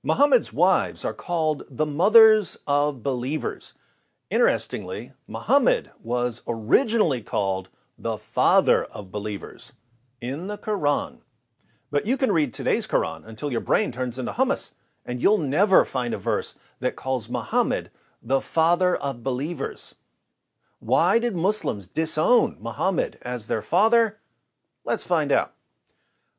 Muhammad's wives are called the mothers of believers. Interestingly, Muhammad was originally called the father of believers in the Quran. But you can read today's Quran until your brain turns into hummus, and you'll never find a verse that calls Muhammad the father of believers. Why did Muslims disown Muhammad as their father? Let's find out.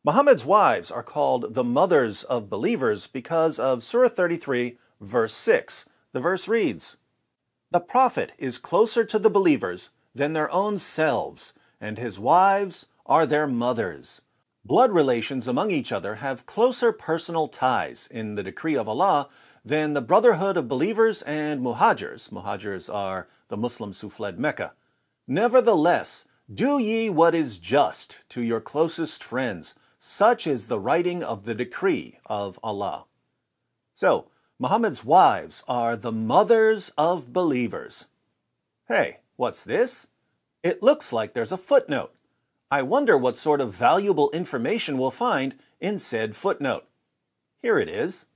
Muhammad's wives are called the mothers of believers because of Surah 33, verse 6. The verse reads, "The Prophet is closer to the believers than their own selves, and his wives are their mothers." Blood relations among each other have closer personal ties in the decree of Allah than the brotherhood of believers and muhajirs. Muhajirs are the Muslims who fled Mecca. Nevertheless, do ye what is just to your closest friends. Such is the writing of the decree of Allah. So, Muhammad's wives are the mothers of believers. Hey, what's this? It looks like there's a footnote. I wonder what sort of valuable information we'll find in said footnote. Here it is.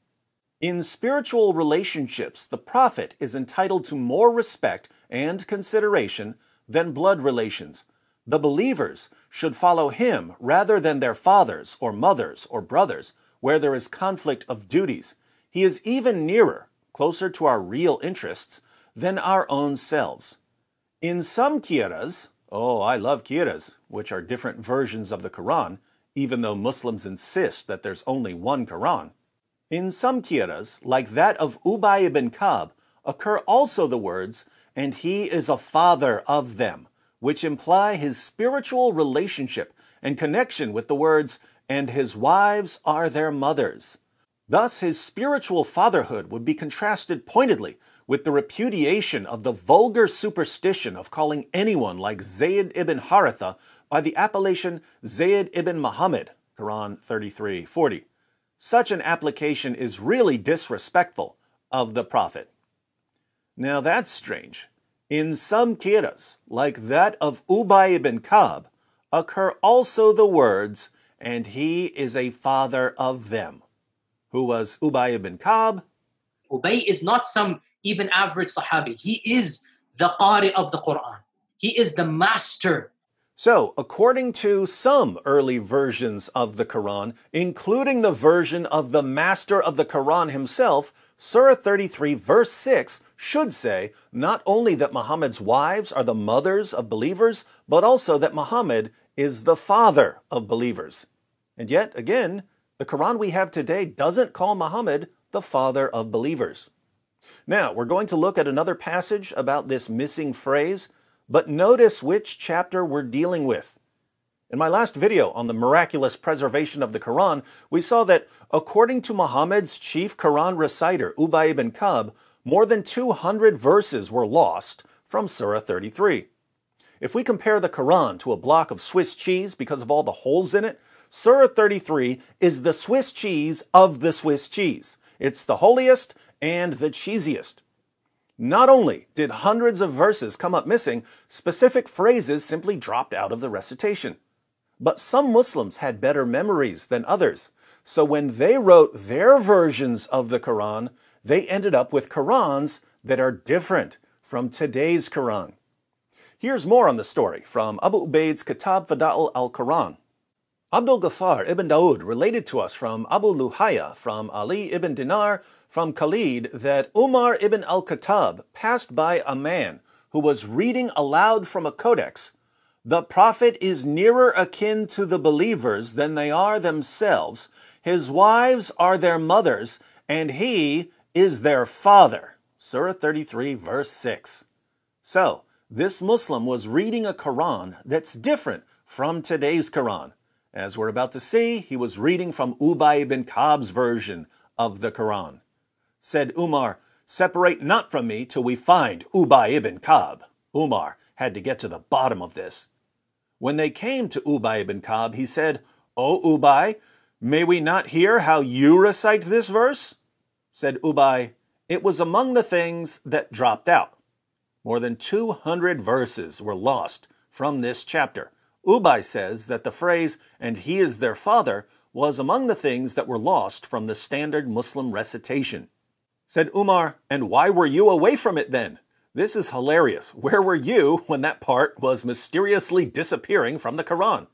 In spiritual relationships, the Prophet is entitled to more respect and consideration than blood relations. The believers should follow him rather than their fathers or mothers or brothers, where there is conflict of duties. He is even nearer, closer to our real interests, than our own selves. In some qiras, I love qiras, which are different versions of the Quran, even though Muslims insist that there's only one Quran. In some qiras, like that of Ubay ibn Ka'b, occur also the words, "and he is a father of them," which imply his spiritual relationship and connection with the words, "and his wives are their mothers." Thus, his spiritual fatherhood would be contrasted pointedly with the repudiation of the vulgar superstition of calling anyone like Zayd ibn Haritha by the appellation Zayd ibn Muhammad, Quran 33:40. Such an application is really disrespectful of the Prophet. Now that's strange. In some qiras, like that of Ubay ibn Ka'b, occur also the words, "and he is a father of them." Who was Ubay ibn Ka'b? Ubay is not some even average Sahabi. He is the Qari of the Quran. He is the master. So, according to some early versions of the Quran, including the version of the master of the Quran himself, Surah 33, verse 6 should say not only that Muhammad's wives are the mothers of believers, but also that Muhammad is the father of believers. And yet, again, the Quran we have today doesn't call Muhammad the father of believers. Now, we're going to look at another passage about this missing phrase, but notice which chapter we're dealing with. In my last video on the miraculous preservation of the Quran, we saw that according to Muhammad's chief Quran reciter, Ubay ibn Ka'b, more than 200 verses were lost from Surah 33. If we compare the Quran to a block of Swiss cheese because of all the holes in it, Surah 33 is the Swiss cheese of the Swiss cheese. It's the holiest and the cheesiest. Not only did hundreds of verses come up missing, specific phrases simply dropped out of the recitation. But some Muslims had better memories than others, so when they wrote their versions of the Quran, they ended up with Qurans that are different from today's Quran. Here's more on the story from Abu Ubaid's Kitab Fada'il al-Quran. Abdul Ghaffar ibn Daud related to us from Abu Luhaya, from Ali ibn Dinar, from Khalid, that Umar ibn al-Khattab passed by a man who was reading aloud from a codex, "The Prophet is nearer akin to the believers than they are themselves. His wives are their mothers, and he is their father." Surah 33, verse 6. So, this Muslim was reading a Quran that's different from today's Quran. As we're about to see, he was reading from Ubay ibn Ka'b's version of the Quran. Said Umar, "Separate not from me till we find Ubay ibn Ka'b." Umar had to get to the bottom of this. When they came to Ubay ibn Ka'b, he said, "O Ubay, may we not hear how you recite this verse?" Said Ubay, "It was among the things that dropped out." More than 200 verses were lost from this chapter. Ubay says that the phrase, "and he is their father," was among the things that were lost from the standard Muslim recitation. Said Umar, "And why were you away from it then? This is hilarious. Where were you when that part was mysteriously disappearing from the Quran?"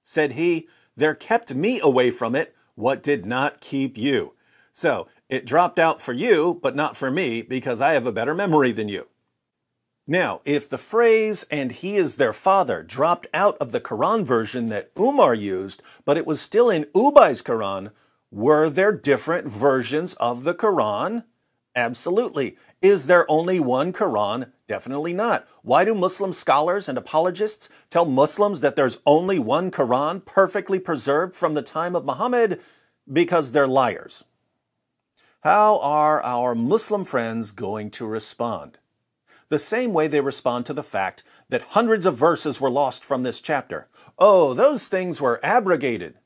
Said he, "There kept me away from it what did not keep you. So it dropped out for you, but not for me, because I have a better memory than you." Now, if the phrase, "and he is their father," dropped out of the Quran version that Umar used, but it was still in Ubay's Quran, were there different versions of the Quran? Absolutely. Is there only one Quran? Definitely not. Why do Muslim scholars and apologists tell Muslims that there's only one Quran perfectly preserved from the time of Muhammad? Because they're liars. How are our Muslim friends going to respond? The same way they respond to the fact that hundreds of verses were lost from this chapter. Oh, those things were abrogated.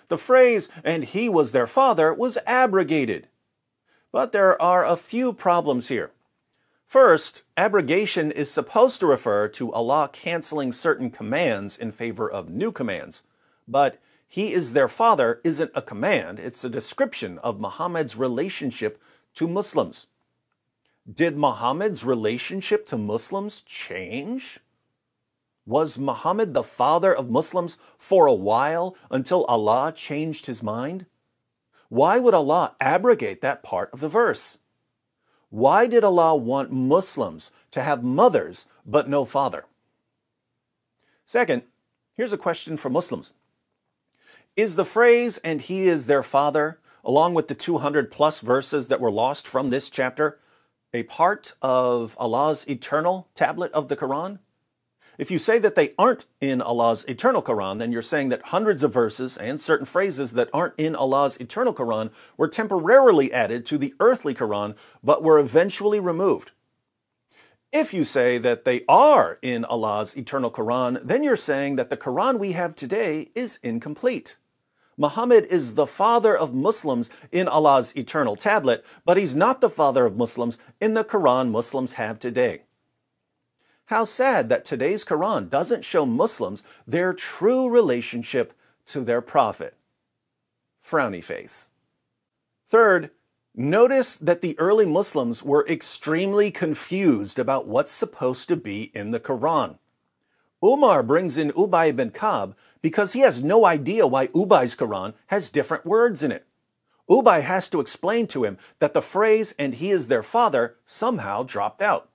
The phrase, "and he was their father," was abrogated. But there are a few problems here. First, abrogation is supposed to refer to Allah canceling certain commands in favor of new commands. But "he is their father" isn't a command, it's a description of Muhammad's relationship to Muslims. Did Muhammad's relationship to Muslims change? Was Muhammad the father of Muslims for a while until Allah changed his mind? Why would Allah abrogate that part of the verse? Why did Allah want Muslims to have mothers but no father? Second, here's a question for Muslims. Is the phrase, "and he is their father," along with the 200 plus verses that were lost from this chapter, a part of Allah's eternal tablet of the Quran? If you say that they aren't in Allah's eternal Quran, then you're saying that hundreds of verses and certain phrases that aren't in Allah's eternal Quran were temporarily added to the earthly Quran, but were eventually removed. If you say that they are in Allah's eternal Quran, then you're saying that the Quran we have today is incomplete. Muhammad is the father of Muslims in Allah's eternal tablet, but he's not the father of Muslims in the Quran Muslims have today. How sad that today's Quran doesn't show Muslims their true relationship to their prophet. Frowny face. Third, notice that the early Muslims were extremely confused about what's supposed to be in the Quran. Umar brings in Ubay ibn Ka'b because he has no idea why Ubay's Quran has different words in it. Ubay has to explain to him that the phrase, "and he is their father," somehow dropped out.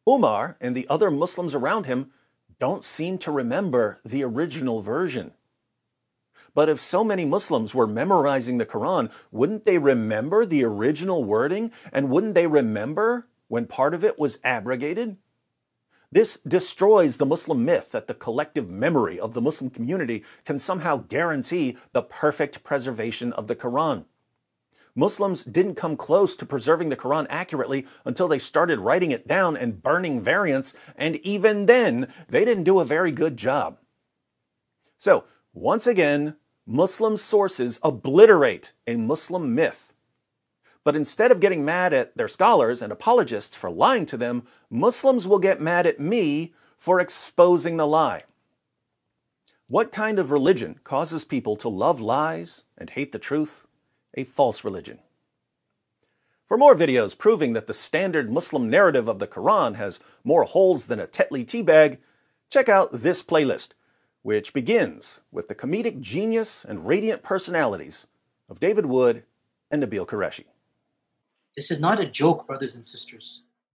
Umar and the other Muslims around him don't seem to remember the original version. But if so many Muslims were memorizing the Quran, wouldn't they remember the original wording? And wouldn't they remember when part of it was abrogated? This destroys the Muslim myth that the collective memory of the Muslim community can somehow guarantee the perfect preservation of the Quran. Muslims didn't come close to preserving the Quran accurately until they started writing it down and burning variants, and even then, they didn't do a very good job. So, once again, Muslim sources obliterate a Muslim myth. But instead of getting mad at their scholars and apologists for lying to them, Muslims will get mad at me for exposing the lie. What kind of religion causes people to love lies and hate the truth? A false religion. For more videos proving that the standard Muslim narrative of the Quran has more holes than a Tetley tea bag, check out this playlist, which begins with the comedic genius and radiant personalities of David Wood and Nabil Qureshi. This is not a joke, brothers and sisters.